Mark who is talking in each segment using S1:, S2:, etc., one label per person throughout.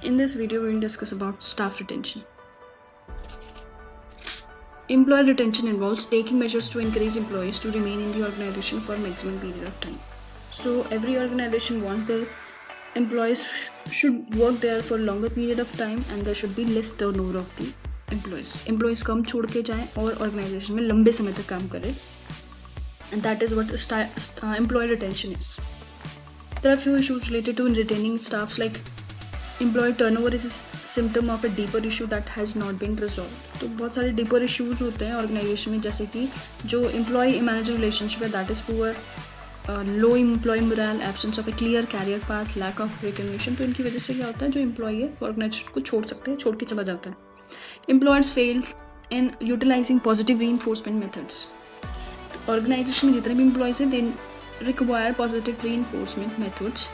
S1: In this video, we will discuss about staff retention. Employee retention involves taking measures to encourage employees to remain in the organization for a maximum period of time. So every organization wants their employees should work there for a longer period of time and there should be less turnover of the employees. Employees कम छोड़ के जाएं और organization में लंबे समय तक काम करें. And that is what employee retention is. There are few issues related to retaining staffs like employee turnover is a symptom of a deeper issue that has not been resolved. तो बहुत सारे deeper issues होते हैं organisation में, जैसे कि जो employee manager relationship है that is poor, low employee morale, absence of a clear career path, lack of recognition. तो इनकी वजह से क्या होता है, जो एम्प्लॉय है ऑर्गेनाइजेशन को छोड़ सकते हैं, छोड़ के चला जाता है. Employers fail in utilising positive reinforcement methods. Organisation में जितने भी एम्प्लॉयज हैं they require positive reinforcement methods,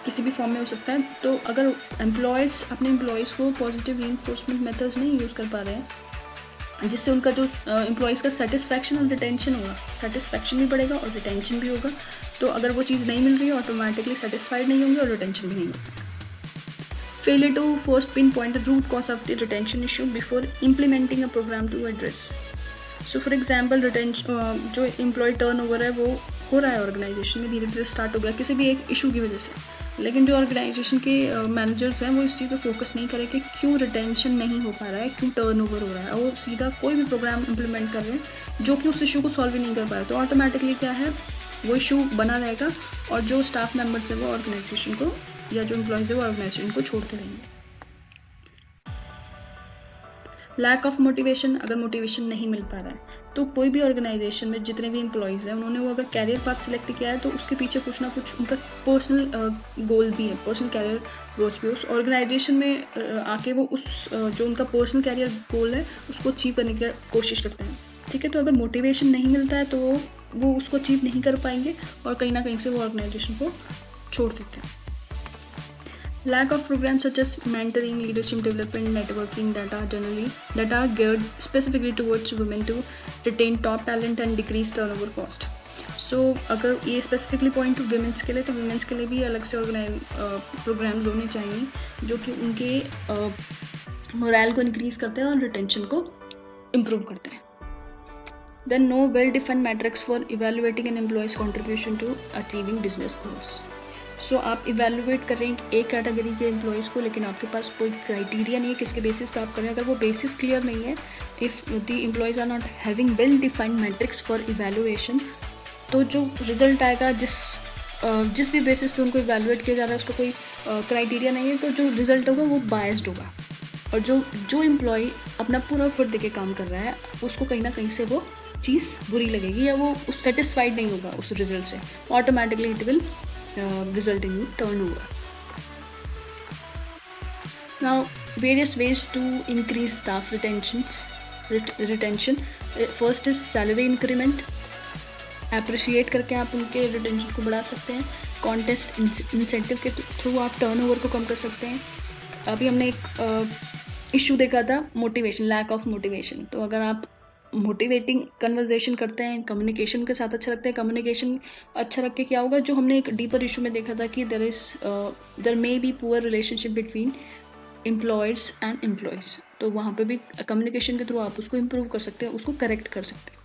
S1: किसी भी फॉर्म में हो सकता है. तो अगर एम्प्लॉयर्स अपने एम्प्लॉयज़ को पॉजिटिव रीइंफोर्समेंट मेथड्स नहीं यूज़ कर पा रहे हैं, जिससे उनका जो एम्प्लॉयज़ का सेटिस्फैक्शन और रिटेंशन होगा, सेटिस्फैक्शन भी बढ़ेगा और रिटेंशन भी होगा. तो अगर वो चीज़ नहीं मिल रही है ऑटोमेटिकली सेटिस्फाइड नहीं होंगे और रिटेंशन भी नहीं होगा. Failure to first pinpoint the root cause of the retention issue before implementing a program to address. So for example जो एम्प्लॉय टर्न ओवर है वो हो रहा है ऑर्गेनाइजेशन में, धीरे धीरे स्टार्ट हो गया किसी भी एक इशू की वजह से, लेकिन जो ऑर्गेनाइजेशन के मैनेजर्स हैं वो इस चीज़ पे फोकस नहीं करें कि क्यों रिटेंशन नहीं हो पा रहा है, क्यों टर्नओवर हो रहा है. वो सीधा कोई भी प्रोग्राम इम्प्लीमेंट कर रहे हैं जो कि उस इशू को सॉल्व ही नहीं कर पा रहा. तो ऑटोमेटिकली क्या है, वो इशू बना रहेगा और जो स्टाफ मेम्बर्स है वो ऑर्गेनाइजेशन को, या जो एम्प्लॉयज़ है वो ऑर्गेनाइजेशन को छोड़ते रहेंगे. Lack of motivation. अगर मोटिवेशन नहीं मिल पा रहा है तो कोई भी ऑर्गेनाइजेशन में जितने भी एम्प्लॉयज़ हैं उन्होंने वो अगर कैरियर पाथ सिलेक्ट किया है तो उसके पीछे कुछ ना कुछ उनका पर्सनल गोल भी है, पर्सनल कैरियर गोल्स भी. उस ऑर्गेनाइजेशन में आके वो उस जो उनका पर्सनल कैरियर गोल है उसको अचीव करने की कोशिश करते हैं. ठीक है, तो अगर मोटिवेशन नहीं मिलता है तो वो उसको अचीव नहीं कर पाएंगे और कहीं ना कहीं से वो ऑर्गेनाइजेशन को छोड़ देते हैं. Lack of programs such as mentoring, leadership development, networking that are geared specifically towards women to retain top talent and decrease turnover cost. So अगर ये स्पेसिफिकली पॉइंट टू वुमेंस के लिए, तो वुमेंस के लिए भी अलग से प्रोग्राम्स होने चाहिए जो कि उनके मोरल को इंक्रीज करते हैं और रिटेंशन को इम्प्रूव करते हैं. Then no well-defined metrics for evaluating an employee's contribution to achieving business goals. सो आप इवेलुएट कर रहे हैं एक कैटेगरी के एम्प्लॉयज़ को, लेकिन आपके पास कोई क्राइटेरिया नहीं है किसके बेसिस पे आप कर रहे हैं. अगर वो बेसिस क्लियर नहीं है, if the employees are not having well defined metrics for evaluation, तो जो रिजल्ट आएगा जिस भी बेसिस पे उनको इवेलुएट किया जा रहा है उसका कोई क्राइटेरिया नहीं है, तो जो रिजल्ट होगा वो बायस्ड होगा. और जो एम्प्लॉय अपना पूरा एफर्ट देके काम कर रहा है उसको कहीं ना कहीं से वो चीज़ बुरी लगेगी या वो सेटिस्फाइड नहीं होगा उस रिजल्ट से. Automatically it will result in turnover. Now, various ways to increase staff retention. First is salary increment. Appreciate करके आप उनके रिटेंशन को बढ़ा सकते हैं. कॉन्टेस्ट इंसेंटिव के थ्रू आप टर्नओवर को कम कर सकते हैं. अभी हमने एक इशू देखा था मोटिवेशन, लैक ऑफ मोटिवेशन. तो अगर आप मोटिवेटिंग कन्वर्जेशन करते हैं, कम्युनिकेशन के साथ अच्छा रखते हैं, कम्युनिकेशन अच्छा रख के क्या होगा, जो हमने एक डीपर इशू में देखा था कि there may be poor relationship between employers and employees. तो वहाँ पे भी कम्युनिकेशन के थ्रू आप उसको इम्प्रूव कर सकते हैं, उसको करेक्ट कर सकते हैं.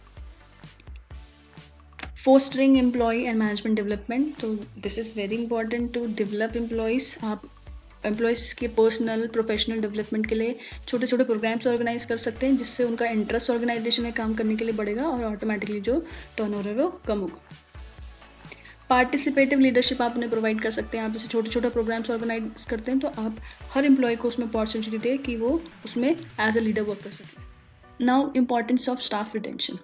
S1: Fostering employee and management development. तो this is very important to develop employees. आप एम्प्लॉयज़ के पर्सनल प्रोफेशनल डेवलपमेंट के लिए छोटे छोटे प्रोग्राम्स ऑर्गेनाइज कर सकते हैं, जिससे उनका इंटरेस्ट ऑर्गेनाइजेशन में काम करने के लिए बढ़ेगा और ऑटोमेटिकली जो टर्नओवर है वो कम होगा. पार्टिसिपेटिव लीडरशिप आप उन्हें प्रोवाइड कर सकते हैं. आप जैसे छोटे छोटे प्रोग्राम्स ऑर्गेनाइज करते हैं तो आप हर एम्प्लॉय को उसमें अपॉर्चुनिटी दें कि वो उसमें एज अ लीडर वर्क कर सकें. Now importance of staff retention.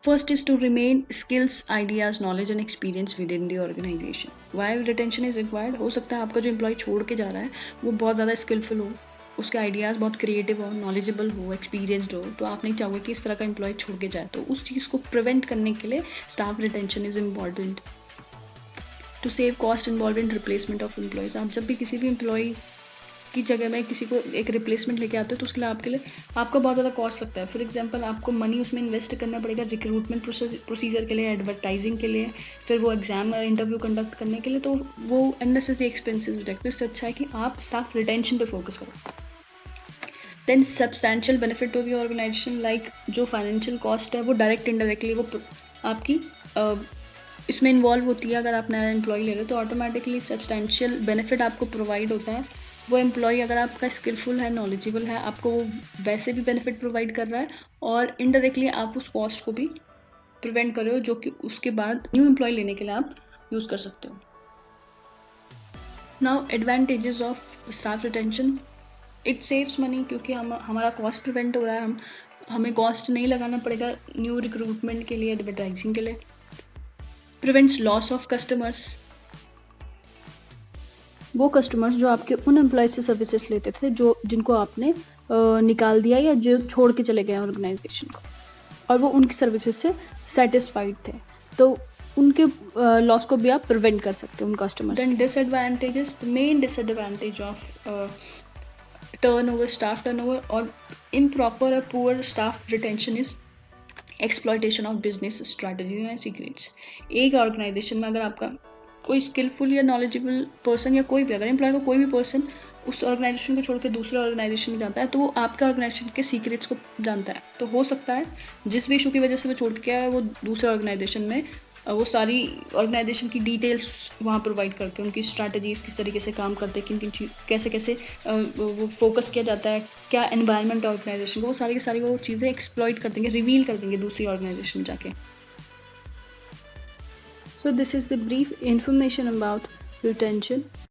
S1: First is to remain skills, ideas, knowledge and experience within the organization. Why retention is required? हो सकता है आपका जो एम्प्लॉय छोड़ के जा रहा है वो बहुत ज़्यादा स्किलफुल हो, उसके आइडियाज़ बहुत क्रिएटिव हो, नॉलेजेबल हो, एक्सपीरियंसड हो, तो आप नहीं चाहोगे कि इस तरह का एम्प्लॉय छोड़ के जाए. तो उस चीज़ को प्रिवेंट करने के लिए staff retention is important. To save cost involve in replacement of employees. आप जब भी किसी भी एम्प्लॉय की जगह में किसी को एक रिप्लेसमेंट लेके आते हो तो उसके लिए आपका बहुत ज़्यादा कॉस्ट लगता है। फॉर एग्जांपल आपको मनी उसमें इन्वेस्ट करना पड़ेगा रिक्रूटमेंट प्रोसीजर के लिए, एडवर्टाइजिंग के लिए, फिर वो एग्जाम इंटरव्यू कंडक्ट करने के लिए, तो वो अननेसेसरी एक्सपेंसेस हो जाते हैं। इससे अच्छा है कि आप स्टाफ रिटेंशन पे फोकस करो। Then substantial benefit to the organisation, like जो फाइनेंशियल कॉस्ट है वो डायरेक्ट इनडायरेक्टली वो आपकी इसमें इन्वॉल्व होती है। अगर आप नया एम्प्लॉय ले रहे हो तो ऑटोमेटिकली सब्सटैंशियल बेनिफिट आपको प्रोवाइड होता है। वो एम्प्लॉय अगर आपका स्किलफुल है, नॉलेजेबल है, आपको वो वैसे भी बेनिफिट प्रोवाइड कर रहा है, और इनडायरेक्टली आप उस कॉस्ट को भी प्रिवेंट कर रहे हो जो कि उसके बाद न्यू एम्प्लॉय लेने के लिए आप यूज़ कर सकते हो। Now advantages of staff retention, it saves money, क्योंकि हमारा कॉस्ट प्रिवेंट हो रहा है, हमें कॉस्ट नहीं लगाना पड़ेगा न्यू रिक्रूटमेंट के लिए, एडवर्टाइजिंग के लिए। प्रिवेंट्स लॉस ऑफ कस्टमर्स, वो कस्टमर्स जो आपके उन एम्प्लॉय से सर्विसेज लेते थे जो जिनको आपने निकाल दिया या जो छोड़ के चले गए ऑर्गेनाइजेशन को, और वो उनकी सर्विसेज से सेटिस्फाइड थे, तो उनके लॉस को भी आप प्रिवेंट कर सकते हो उन customers. Then disadvantages, the main disadvantage of turnover, staff turnover or improper or poor staff retention is exploitation of business strategies and secrets। एक ऑर्गेनाइजेशन में अगर आपका कोई स्किलफुल या नॉलेजेबल पर्सन या कोई भी, अगर एम्प्लॉय को कोई भी पर्सन उस ऑर्गेनाइजेशन को छोड़ के दूसरे ऑर्गेनाइजेशन में जाता है तो वो आपके ऑर्गेनाइजेशन के सीक्रेट्स को जानता है। तो हो सकता है जिस भी इशू की वजह से वो छोड़ के आया है वो दूसरे ऑर्गेनाइजेशन में वो सारी ऑर्गेनाइजेशन की डिटेल्स वहाँ प्रोवाइड करते हैं, उनकी स्ट्रैटेजीज़ किस तरीके से काम करते हैं, किन किन कैसे कैसे वो फोकस किया जाता है, क्या एनवायरनमेंट है ऑर्गेनाइजेशन को, वो सारी की सारी वो चीज़ें एक्सप्लॉइट कर देंगे, रिवील कर देंगे दूसरी ऑर्गेनाइजेशन में जाके। So this is the brief information about retention.